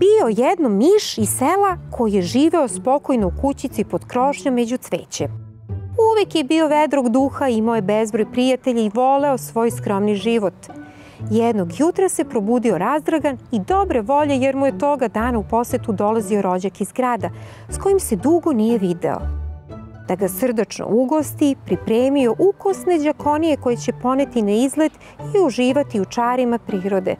bio jedno miš iz sela koji je živeo spokojno u kućici pod krošnjom među cvećem. Uvijek je bio vedrog duha, imao je bezbroj prijatelja i voleo svoj skromni život. Jednog jutra se probudio razdragan i dobre volje jer mu je toga dana u posetu dolazio rođak iz grada s kojim se dugo nije video. Da ga srdačno ugosti, pripremio ukosne đakonije koje će poneti na izlet i uživati u čarima prirode.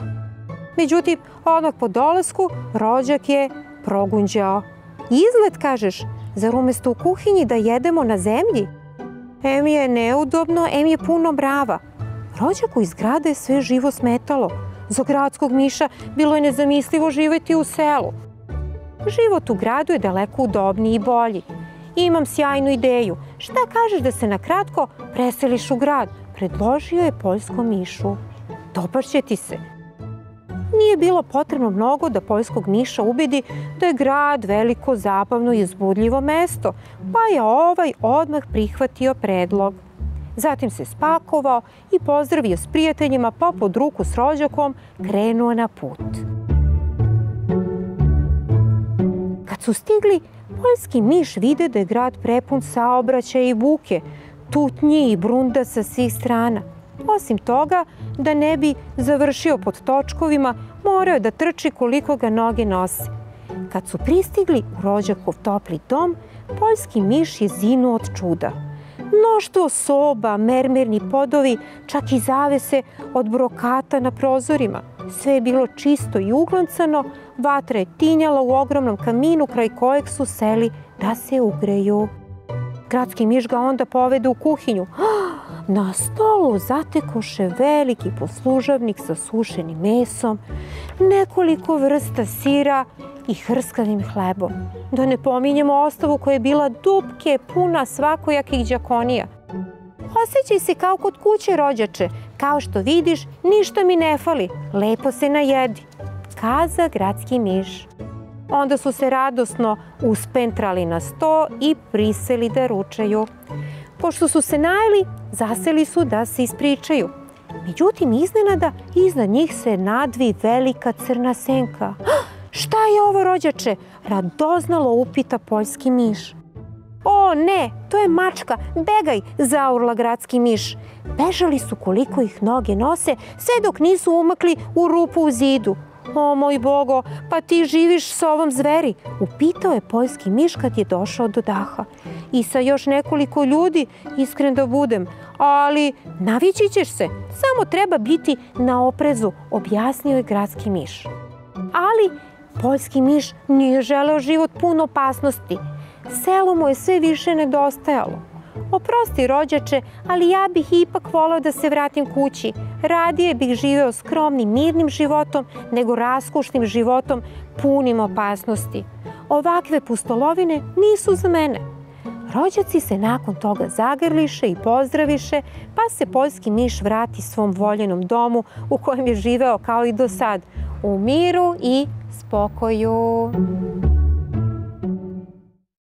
Međutim, odmah po dolasku rođak je progunđao. Izlet, kažeš, zar umjesto u kuhinji da jedemo na zemlji? Em je neudobno, em je puno mrava. Rođaku iz grada je sve živo smetalo. Za gradskog miša bilo je nezamislivo živjeti u selu. Život u gradu je daleko udobniji i bolji. Imam sjajnu ideju. Šta kažeš da se na kratko preseliš u grad? Predložio je poljskom mišu. Dopašće ti se. Nije bilo potrebno mnogo da poljskog miša ubedi da je grad veliko, zabavno i uzbudljivo mesto, pa je ovaj odmah prihvatio predlog. Zatim se spakovao i pozdravio s prijateljima, pa pod ruku s rođakom krenuo na put. Kad su stigli, poljski miš vide da je grad prepun saobraćaja i buke, tutnji i brunda sa svih strana. Osim toga, da ne bi završio pod točkovima, morao je da trči koliko ga noge nose. Kad su pristigli u rođakov topli dom, poljski miš je zinuo od čuda. Mnoštvo soba, mermerni podovi, čak i zavese od brokata na prozorima. Sve je bilo čisto i uglancano, vatra je tinjala u ogromnom kaminu kraj kojeg su seli da se ugreju. Gradski miš ga onda povede u kuhinju. Na stolu zatekoše veliki poslužavnik sa sušenim mesom, nekoliko vrsta sira i hrskavim hlebom. Da ne pominjemo ostavu koja je bila dupke, puna svakojakih đakonija. Osjećaj se kao kod kuće, rođače. Kao što vidiš, ništa mi ne fali. Lepo se najedi, kaza gradski miš. Onda su se radosno uspentrali na sto i priseli da ručaju. Pošto su se najeli, zaseli su da se ispričaju. Međutim, iznenada, iznad njih se nadvi velika crna senka. Šta je ovo, rođače? Radoznalo upita poljski miš. O ne, to je mačka, begaj, zaurla gradski miš. Bežali su koliko ih noge nose, sve dok nisu umakli u rupu u zidu. O moj Bogo, pa ti živiš s ovom zveri? Upitao je poljski miš kad je došao do daha. I sa još nekoliko ljudi, iskren da budem, ali navići ćeš se, samo treba biti na oprezu, objasnio je gradski miš. Ali poljski miš nije želeo život pun opasnosti. Selo mu je sve više nedostajalo. Oprosti, rođače, ali ja bih ipak voleo da se vratim kući. Radije bih živeo skromnim, mirnim životom nego raskušnim životom punim opasnosti. Ovakve pustolovine nisu za mene. Rođaci se nakon toga zagrliše i pozdraviše, pa se poljski miš vrati svom voljenom domu u kojem je živeo kao i do sad, u miru i spokoju.